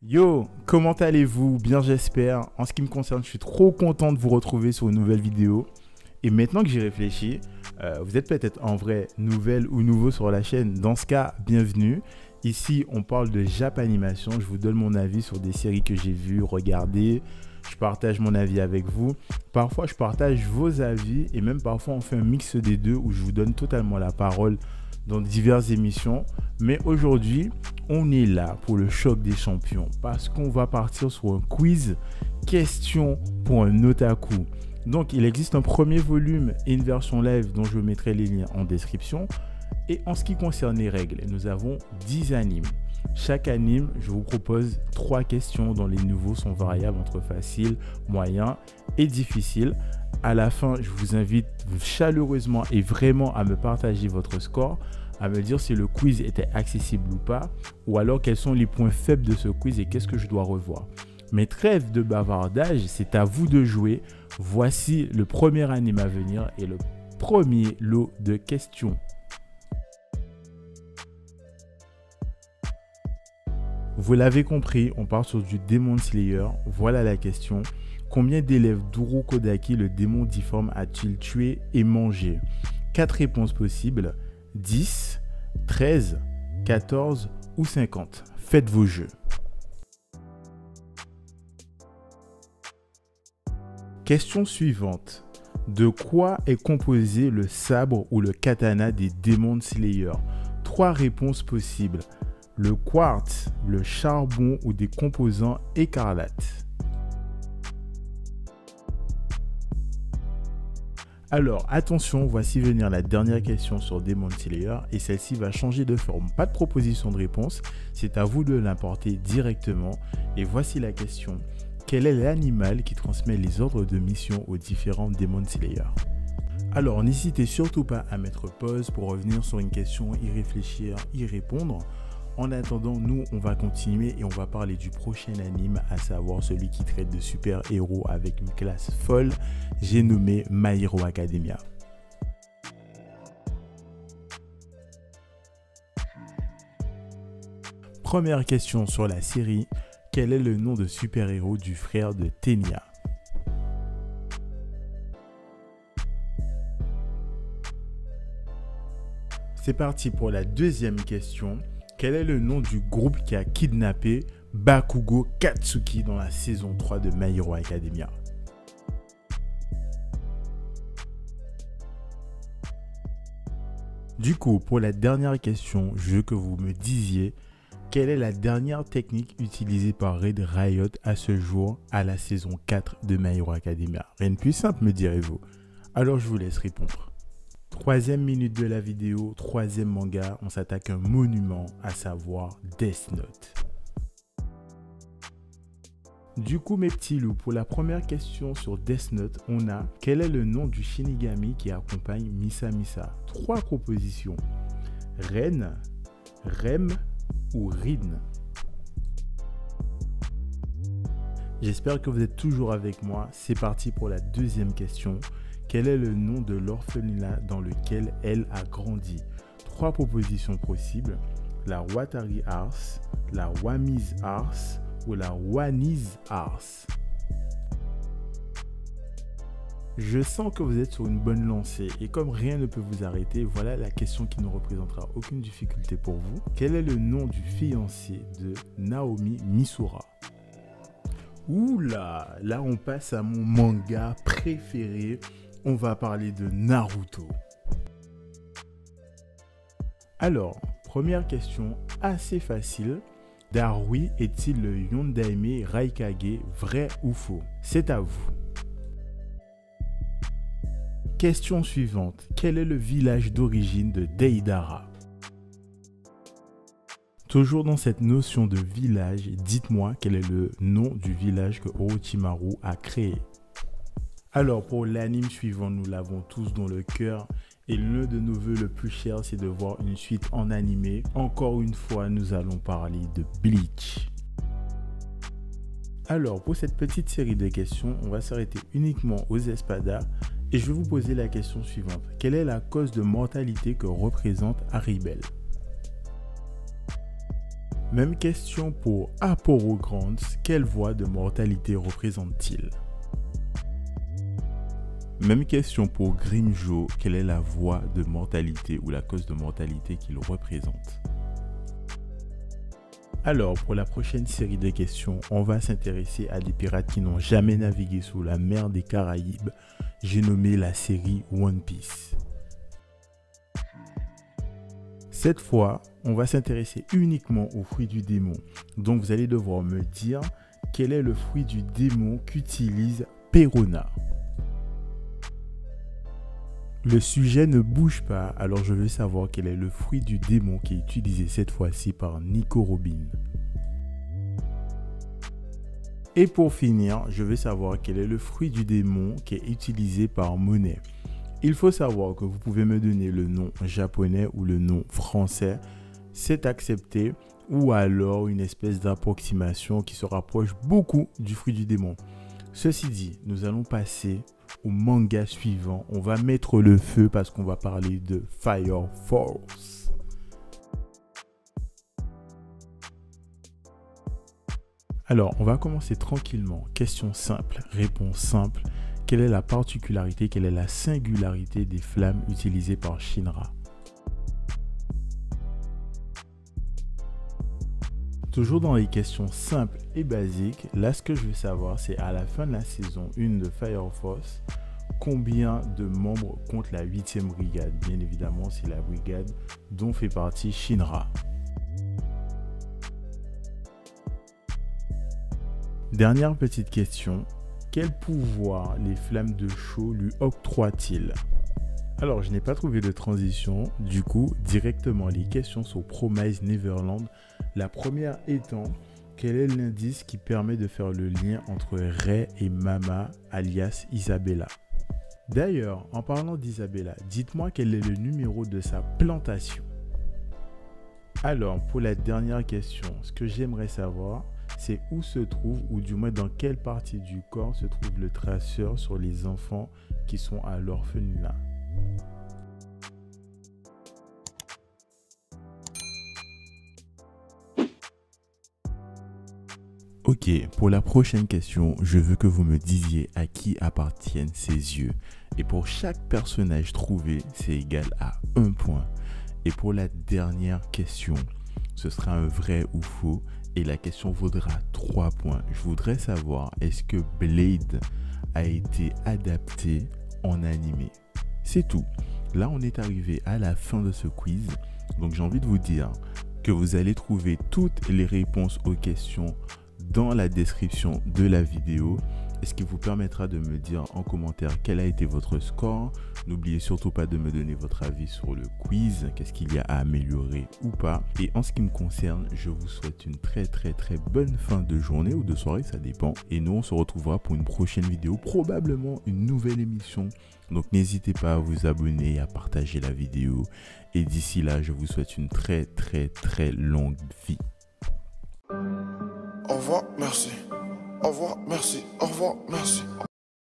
Yo, comment allez-vous? Bien j'espère. En ce qui me concerne, je suis trop content de vous retrouver sur une nouvelle vidéo. Et maintenant que j'y réfléchis, vous êtes peut-être en vrai nouvelle ou nouveau sur la chaîne. Dans ce cas, bienvenue. Ici, on parle de Japanimation. Je vous donne mon avis sur des séries que j'ai vues, regardées. Je partage mon avis avec vous. Parfois, je partage vos avis et même parfois, on fait un mix des deux où je vous donne totalement la parole dans diverses émissions. Mais aujourd'hui, on est là pour le choc des champions parce qu'on va partir sur un quiz question pour un otaku. Donc, il existe un premier volume et une version live dont je mettrai les liens en description. Et en ce qui concerne les règles, nous avons 10 animes. Chaque anime, je vous propose 3 questions dont les niveaux sont variables entre facile, moyen et difficile. À la fin, je vous invite chaleureusement et vraiment à me partager votre score, à me dire si le quiz était accessible ou pas, ou alors quels sont les points faibles de ce quiz et qu'est-ce que je dois revoir. Mais trêve de bavardage, c'est à vous de jouer. Voici le premier anime à venir et le premier lot de questions. Vous l'avez compris, on part sur du Demon Slayer. Voilà la question. Combien d'élèves d'Uru Kodaki, le démon difforme, a-t-il tué et mangé? 4 réponses possibles. 10, 13, 14 ou 50. Faites vos jeux. Question suivante. De quoi est composé le sabre ou le katana des Demon Slayer? 3 réponses possibles. Le quartz, le charbon ou des composants écarlates. Alors attention, voici venir la dernière question sur Demon Slayer et celle-ci va changer de forme. Pas de proposition de réponse, c'est à vous de l'importer directement. Et voici la question. Quel est l'animal qui transmet les ordres de mission aux différents Demon Slayer? Alors n'hésitez surtout pas à mettre pause pour revenir sur une question, y réfléchir, y répondre. En attendant, nous, on va continuer et on va parler du prochain anime, à savoir celui qui traite de super-héros avec une classe folle. J'ai nommé My Hero Academia. Première question sur la série. Quel est le nom de super-héros du frère de Tenya? C'est parti pour la deuxième question. Quel est le nom du groupe qui a kidnappé Bakugo Katsuki dans la saison 3 de My Hero Academia? Du coup, pour la dernière question, je veux que vous me disiez quelle est la dernière technique utilisée par Red Riot à ce jour à la saison 4 de My Hero Academia. Rien de plus simple, me direz-vous. Alors, je vous laisse répondre. Troisième minute de la vidéo, troisième manga, on s'attaque à un monument, à savoir Death Note. Du coup, mes petits loups, pour la première question sur Death Note, on a quel est le nom du Shinigami qui accompagne Misa Misa? 3 propositions. Ren, Rem ou Rin? J'espère que vous êtes toujours avec moi. C'est parti pour la deuxième question. Quel est le nom de l'orphelinat dans lequel elle a grandi? 3 propositions possibles. La Watari Ars, la Wamiz Ars ou la Waniz Ars. Je sens que vous êtes sur une bonne lancée et comme rien ne peut vous arrêter, voilà la question qui ne représentera aucune difficulté pour vous. Quel est le nom du fiancé de Naomi Misura? Oula, là on passe à mon manga préféré. On va parler de Naruto. Alors, première question assez facile. Darui est-il le Yondaime Raikage, vrai ou faux? C'est à vous. Question suivante. Quel est le village d'origine de Deidara? Toujours dans cette notion de village, dites-moi quel est le nom du village que Orochimaru a créé. Alors pour l'anime suivant, nous l'avons tous dans le cœur et l'un de nos vœux le plus cher, c'est de voir une suite en animé. Encore une fois, nous allons parler de Bleach. Alors pour cette petite série de questions, on va s'arrêter uniquement aux espadas Et je vais vous poser la question suivante. Quelle est la cause de mortalité que représente Haribel? Même question pour Aporo Grants. Quelle voie de mortalité représente-t-il? Même question pour Grimjo. Quelle est la voie de mortalité ou la cause de mortalité qu'il représente? Alors, pour la prochaine série de questions, on va s'intéresser à des pirates qui n'ont jamais navigué sous la mer des Caraïbes. J'ai nommé la série One Piece. Cette fois, on va s'intéresser uniquement au fruit du démon. Donc, vous allez devoir me dire quel est le fruit du démon qu'utilise Perona. Le sujet ne bouge pas, alors je veux savoir quel est le fruit du démon qui est utilisé cette fois-ci par Nico Robin. Et pour finir, je veux savoir quel est le fruit du démon qui est utilisé par Monet. Il faut savoir que vous pouvez me donner le nom japonais ou le nom français, c'est accepté, ou alors une espèce d'approximation qui se rapproche beaucoup du fruit du démon. Ceci dit, nous allons passer au manga suivant. On va mettre le feu parce qu'on va parler de Fire Force. Alors, on va commencer tranquillement. Question simple, réponse simple. Quelle est la particularité, quelle est la singularité des flammes utilisées par Shinra? Toujours dans les questions simples et basiques, là ce que je veux savoir c'est à la fin de la saison 1 de Fire Force, combien de membres compte la 8e brigade? Bien évidemment c'est la brigade dont fait partie Shinra. Dernière petite question, quel pouvoir les flammes de Sho lui octroient-ils? Alors je n'ai pas trouvé de transition, du coup directement les questions sur Promise Neverland. La première étant, quel est l'indice qui permet de faire le lien entre Ray et Mama alias Isabella? D'ailleurs, en parlant d'Isabella, dites-moi quel est le numéro de sa plantation. Alors, pour la dernière question, ce que j'aimerais savoir, c'est où se trouve, ou du moins dans quelle partie du corps se trouve le traceur sur les enfants qui sont à l'orphelinat. Ok, pour la prochaine question, je veux que vous me disiez à qui appartiennent ces yeux. Et pour chaque personnage trouvé, c'est égal à 1 point. Et pour la dernière question, ce sera un vrai ou faux. Et la question vaudra 3 points. Je voudrais savoir, est-ce que Blade a été adapté en animé? C'est tout. Là, on est arrivé à la fin de ce quiz. Donc, j'ai envie de vous dire que vous allez trouver toutes les réponses aux questions dans la description de la vidéo, ce qui vous permettra de me dire en commentaire quel a été votre score. N'oubliez surtout pas de me donner votre avis sur le quiz, qu'est-ce qu'il y a à améliorer ou pas. Et en ce qui me concerne, je vous souhaite une très bonne fin de journée ou de soirée, ça dépend. Et nous, on se retrouvera pour une prochaine vidéo, probablement une nouvelle émission. Donc n'hésitez pas à vous abonner et à partager la vidéo. Et d'ici là, je vous souhaite une très longue vie. Au revoir, merci. Au revoir, merci. Au revoir, merci.